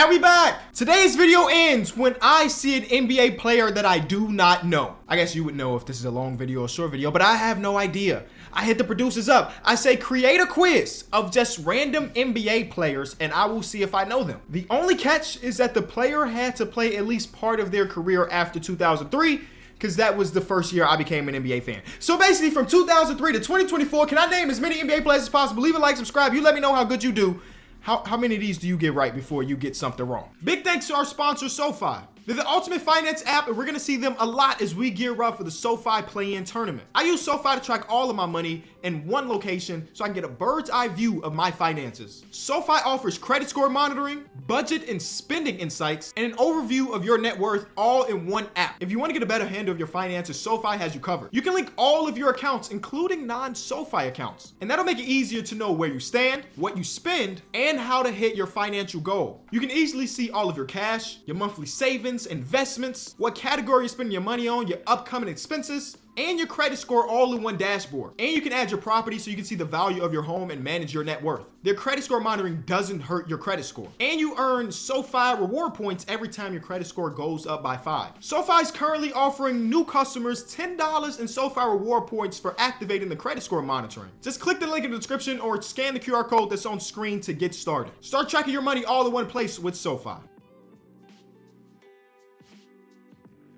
And we back! Today's video ends when I see an NBA player that I do not know. I guess you would know if this is a long video or short video, but I have no idea. I hit the producers up. I say create a quiz of just random NBA players and I will see if I know them. The only catch is that the player had to play at least part of their career after 2003 because that was the first year I became an NBA fan. So basically from 2003 to 2024, can I name as many NBA players as possible? Leave a like, subscribe. You let me know how good you do. How many of these do you get right before you get something wrong? Big thanks to our sponsor, Sofi. They're the ultimate finance app, and we're gonna see them a lot as we gear up for the Sofi play-in tournament. I use Sofi to track all of my money in one location so I can get a bird's eye view of my finances. Sofi offers credit score monitoring, budget and spending insights, and an overview of your net worth all in one app. If you want to get a better handle of your finances, Sofi has you covered. You can link all of your accounts, including non-Sofi accounts, and that'll make it easier to know where you stand, what you spend, and how to hit your financial goal. You can easily see all of your cash, your monthly savings, investments, what category you're spending your money on, your upcoming expenses, and your credit score all in one dashboard. And you can add your property so you can see the value of your home and manage your net worth. Their credit score monitoring doesn't hurt your credit score. And you earn Sofi reward points every time your credit score goes up by 5. Sofi is currently offering new customers $10 in Sofi reward points for activating the credit score monitoring. Just click the link in the description or scan the QR code that's on screen to get started. Start tracking your money all in one place with Sofi.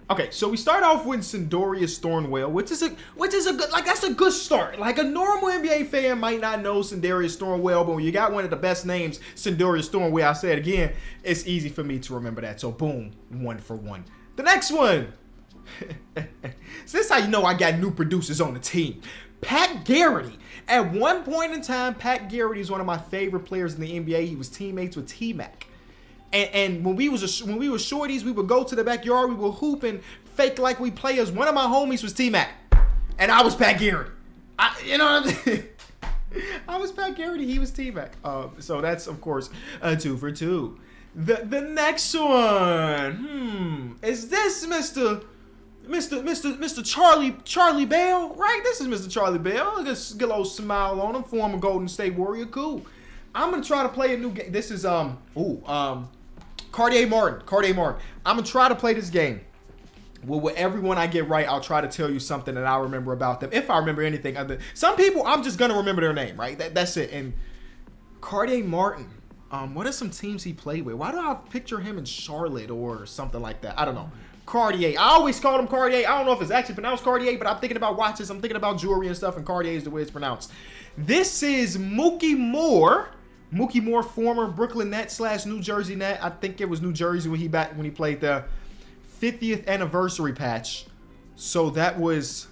Okay, so we start off with Sindorius Thornwell, which is a good, like, that's a good start. Like, a normal NBA fan might not know Sindorius Thornwell, but when you got one of the best names, Sindorius Thornwell, I say it again, it's easy for me to remember that. So boom, 1 for 1. The next one. So this is how you know I got new producers on the team. Pat Garrity. At one point in time, Pat Garrity is one of my favorite players in the NBA. He was teammates with T-Mac. And when we was shorties, we would go to the backyard, we would hoop and fake like we players. One of my homies was T-Mac, and I was Pat Garrity. You know what I mean? I was Pat Garrity, he was T-Mac. So that's of course a 2 for 2. The next one, is this Mr. Charlie Bell, right? This is Mr. Charlie Bell. This good old smile on him, former Golden State Warrior, cool. I'm gonna try to play a new game. This is Cartier Martin. I'm gonna try to play this game. Well, with everyone I get right, I'll try to tell you something that I remember about them. If I remember anything other. Some people, I'm just gonna remember their name, right? That's it. And Cartier Martin. What are some teams he played with? Why do I picture him in Charlotte or something like that? I don't know. Cartier. I always called him Cartier. I don't know if it's actually pronounced Cartier, but I'm thinking about watches. I'm thinking about jewelry and stuff, and Cartier is the way it's pronounced. This is Mookie Moore. Mookie Moore, former Brooklyn Net / New Jersey Net. I think it was New Jersey when he played the 50th anniversary patch. So that was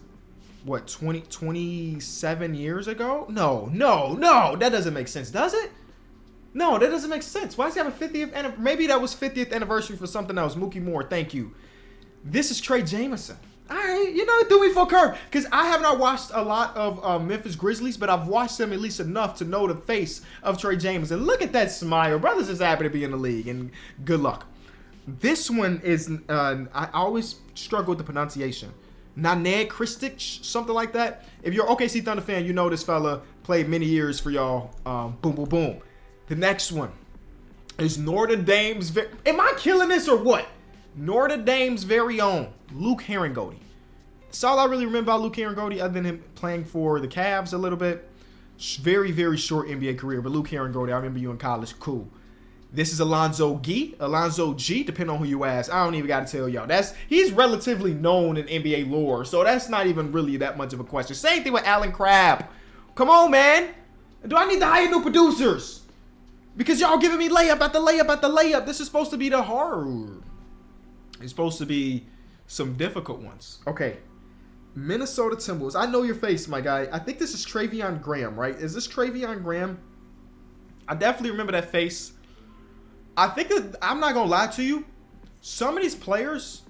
what, 27 years ago? No, that doesn't make sense, does it? No, that doesn't make sense. Why does he have a 50th anniversary? Maybe that was 50th anniversary for something else. Mookie Moore, thank you. This is Trey Jameson. All right, you know, it threw me for a curve because I have not watched a lot of Memphis Grizzlies, but I've watched them at least enough to know the face of Trey Jameson. Look at that smile. Brothers is happy to be in the league, and good luck. This one is, I always struggle with the pronunciation. Naned Kristic, something like that. If you're an OKC Thunder fan, you know this fella played many years for y'all. Boom, boom, boom. The next one is Notre Dame's. Am I killing this or what? Notre Dame's very own Luke Herringody. That's all I really remember about Luke Herringody, other than him playing for the Cavs a little bit. Very, very short NBA career, but Luke Herringody, I remember you in college. Cool. This is Alonzo G, depending on who you ask. I don't even got to tell y'all. He's relatively known in NBA lore, so that's not even really that much of a question. Same thing with Alan Crabb. Come on, man. Do I need to hire new producers? Because y'all giving me layup after layup after layup. This is supposed to be the hard. It's supposed to be some difficult ones. Okay. Minnesota Timberwolves. I know your face, my guy. I think this is Travion Graham, right? Is this Travion Graham? I definitely remember that face. I think that, I'm not going to lie to you. Some of these players,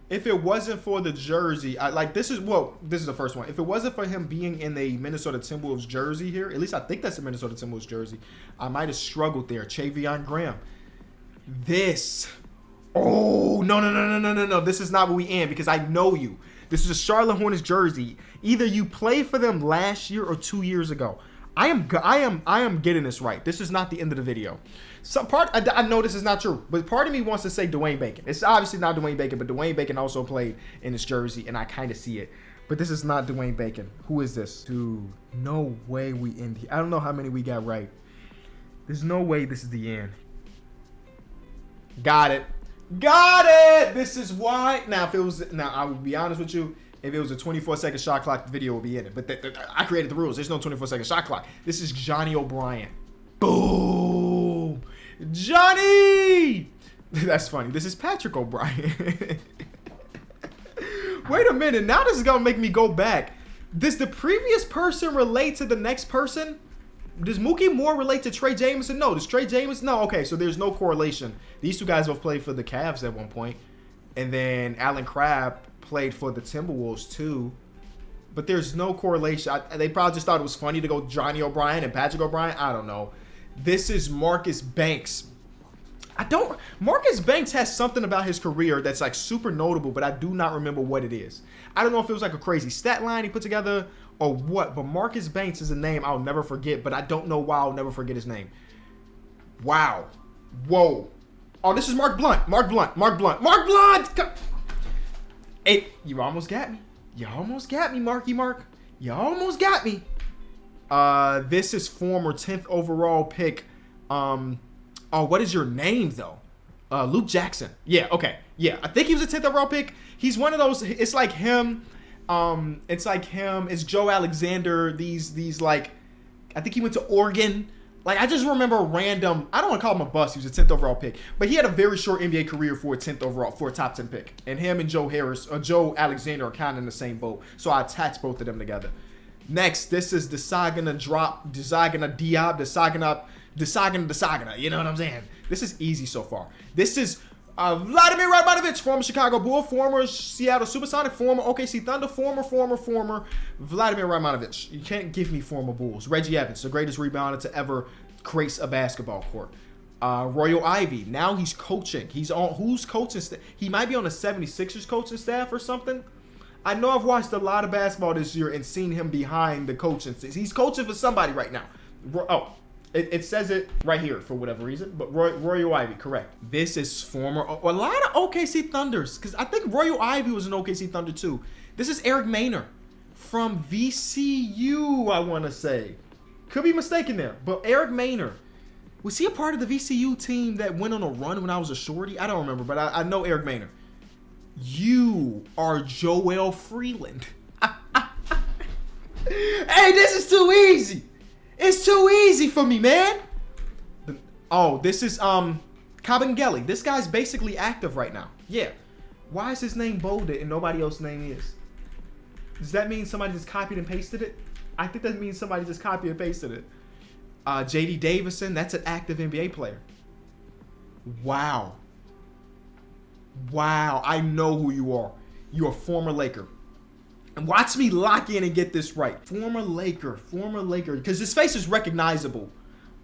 if it wasn't for the jersey, this is the first one. If it wasn't for him being in the Minnesota Timberwolves jersey here, at least I think that's a Minnesota Timberwolves jersey, I might have struggled there. Travion Graham. This. Oh, no. This is not what we in because I know you. This is a Charlotte Hornets jersey. Either you played for them last year or 2 years ago. I am getting this right. This is not the end of the video. Some part I know this is not true, but part of me wants to say Dwayne Bacon. It's obviously not Dwayne Bacon, but Dwayne Bacon also played in this jersey, and I kind of see it. But this is not Dwayne Bacon. Who is this? Dude, no way we end here. I don't know how many we got right. There's no way this is the end. Got it. Got it! This is why. Now, if it was, now I will be honest with you. If it was a 24-second shot clock, the video would be in it. But I created the rules. There's no 24-second shot clock. This is Johnny O'Brien. Boom! Johnny! That's funny. This is Patrick O'Brien. Wait a minute. Now this is going to make me go back. Does the previous person relate to the next person? Does Mookie Moore relate to Trey Jameson? No. Does Trey Jameson? No. Okay, so there's no correlation. These two guys both played for the Cavs at one point. And then Alan Crabb played for the Timberwolves too. But there's no correlation. They probably just thought it was funny to go Johnny O'Brien and Patrick O'Brien. I don't know. This is Marcus Banks. Marcus Banks has something about his career that's like super notable, but I do not remember what it is. I don't know if it was like a crazy stat line he put together or what, but Marcus Banks is a name I'll never forget, but I don't know why I'll never forget his name. Wow. Whoa. Oh, this is Mark Blunt. Mark Blunt. Hey, you almost got me. You almost got me, Marky Mark. You almost got me. This is former 10th overall pick. Oh, what is your name, though? Luke Jackson. Yeah, okay. Yeah, I think he was a 10th overall pick. He's one of those. It's like him. It's Joe Alexander. These like, I think he went to Oregon. Like, I just remember random. I don't want to call him a bust. He was a 10th overall pick, but he had a very short NBA career for a 10th overall, for a top 10 pick. And him and Joe Alexander are kind of in the same boat. So I attached both of them together. Next, this is Desagana. You know what I'm saying? This is easy so far. This is Vladimir Radmanovic, former Chicago Bull, former Seattle Supersonic, former OKC Thunder, former Vladimir Radmanovic. You can't give me former Bulls. Reggie Evans, the greatest rebounder to ever grace a basketball court. Royal Ivey, now he's coaching. He's on who's coaching? He might be on the 76ers coaching staff or something. I know I've watched a lot of basketball this year and seen him behind the coaching. He's coaching for somebody right now. It says it right here for whatever reason, but Royal Ivey, correct. This is a lot of OKC Thunders, because I think Royal Ivey was an OKC Thunder too. This is Eric Maynor from VCU, I want to say. Could be mistaken there, but Eric Maynor. Was he a part of the VCU team that went on a run when I was a shorty? I don't remember, but I know Eric Maynor. You are Joel Freeland. Hey, this is too easy. It's too easy for me, man. Oh, this is Kabengele. This guy's basically active right now. Yeah. Why is his name bolded and nobody else's name is? Does that mean somebody just copied and pasted it? I think that means somebody just copied and pasted it. J.D. Davison, that's an active NBA player. Wow. Wow, I know who you are. You're a former Laker. And watch me lock in and get this right. Former Laker, because his face is recognizable.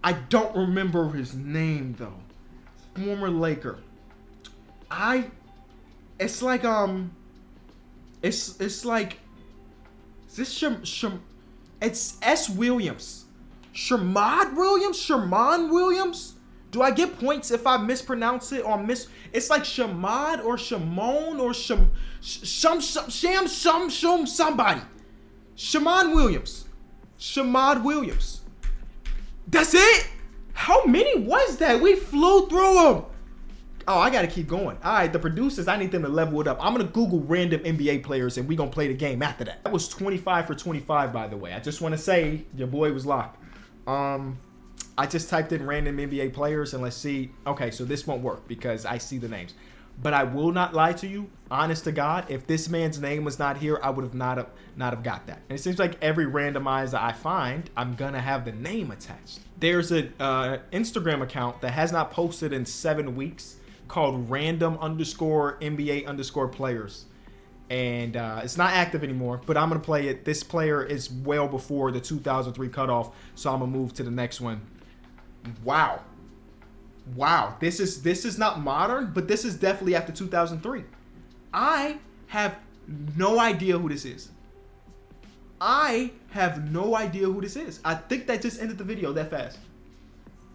I don't remember his name though. Former Laker. It's like it's like, is this it's S. Williams. Sherman Williams? Do I get points if I mispronounce it or it's like Shamad or Shimon or somebody. Shamad Williams. That's it? How many was that? We flew through them. Oh, I got to keep going. All right, the producers, I need them to level it up. I'm going to Google random NBA players, and we're going to play the game after that. That was 25 for 25, by the way. I just want to say your boy was locked. I just typed in random NBA players, and let's see. Okay, so this won't work because I see the names. But I will not lie to you. Honest to God, if this man's name was not here, I would have not have got that. And it seems like every randomizer I find, I'm going to have the name attached. There's an Instagram account that has not posted in 7 weeks called random_NBA_players. And it's not active anymore, but I'm going to play it. This player is well before the 2003 cutoff, so I'm going to move to the next one. Wow. This is not modern, but this is definitely after 2003. I have no idea who this is. I have no idea who this is. I think that just ended the video that fast.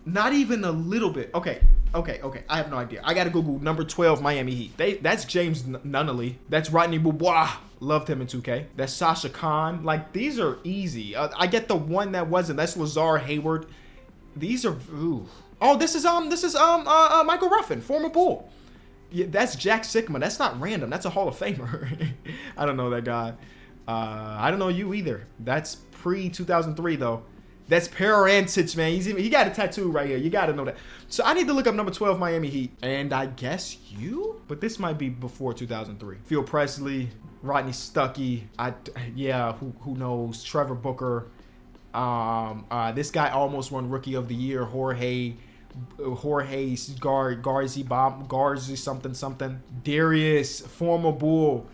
Not even a little bit. Okay. I have no idea. I gotta Google number 12 Miami Heat. That's James Nunnally. That's Rodney Beaubois. Loved him in 2K. That's Sasha Khan. Like, these are easy. I get the one that wasn't. That's Lazar Hayward. These are. Ooh. Oh, this is Michael Ruffin, former Bull. Yeah, that's Jack Sikma. That's not random. That's a Hall of Famer. I don't know that guy. I don't know you either. That's pre 2003 though. That's Perantic, man. He got a tattoo right here. You got to know that. So I need to look up number 12 Miami Heat. And I guess you? But this might be before 2003. Phil Presley, Rodney Stuckey. Who knows? Trevor Booker. This guy almost won Rookie of the Year. Jorge Garzi something. Darius, former Bull.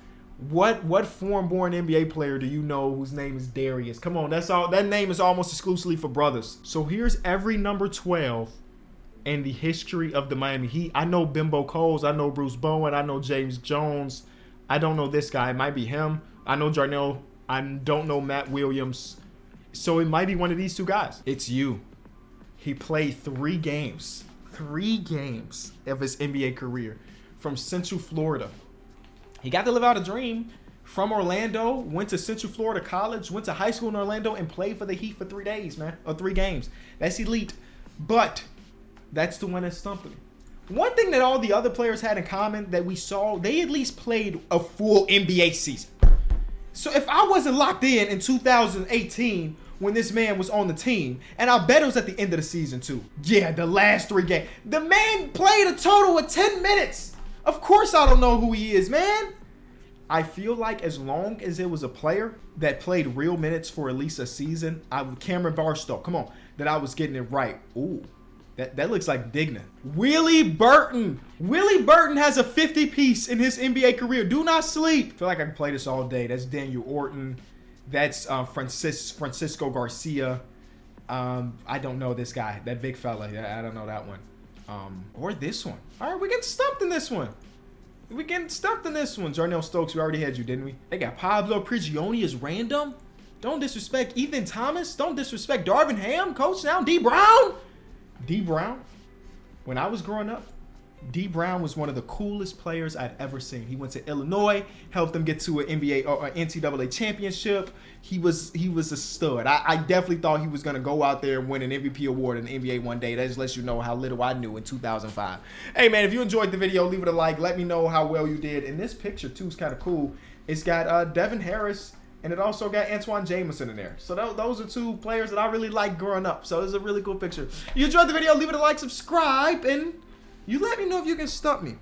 What foreign-born NBA player do you know whose name is Darius? Come on, that's all. That name is almost exclusively for brothers. So here's every number 12 in the history of the Miami Heat. I know Bimbo Coles. I know Bruce Bowen. I know James Jones. I don't know this guy. It might be him. I know Jarnell. I don't know Matt Williams. So it might be one of these two guys. It's you. He played 3 games of his NBA career from Central Florida. He got to live out a dream. From Orlando, went to Central Florida College, went to high school in Orlando, and played for the Heat for 3 days, man. Or 3 games. That's elite. But that's the one that stumped me. One thing that all the other players had in common that we saw, they at least played a full NBA season. So if I wasn't locked in 2018 when this man was on the team, and I bet it was at the end of the season too. Yeah, the last 3 games. The man played a total of 10 minutes. Of course I don't know who he is, man. I feel like as long as it was a player that played real minutes for at least a season, Cameron Barstow, come on, that I was getting it right. Ooh, that looks like Dignan. Willie Burton. Willie Burton has a 50-piece in his NBA career. Do not sleep. I feel like I can play this all day. That's Daniel Orton. That's Francisco Garcia. I don't know this guy, that big fella. I don't know that one. Or this one. All right, we're getting stumped in this one. Jarnell Stokes, we already had you, didn't we? They got Pablo Prigioni as random. Don't disrespect Ethan Thomas. Don't disrespect Darvin Ham, coach now. D Brown. When I was growing up, D Brown was one of the coolest players I'd ever seen. He went to Illinois, helped them get to an NBA or NCAA championship. He was a stud. I definitely thought he was going to go out there and win an MVP award in the NBA one day. That just lets you know how little I knew in 2005. Hey, man, if you enjoyed the video, leave it a like. Let me know how well you did. And this picture, too, is kind of cool. It's got Devin Harris, and it also got Antoine Jameson in there. So those are 2 players that I really liked growing up. So it's a really cool picture. If you enjoyed the video, leave it a like, subscribe, and you let me know if you can stump me.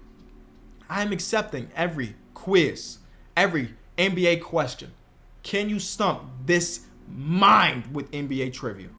I'm accepting every quiz, every NBA question. Can you stump this mind with NBA trivia?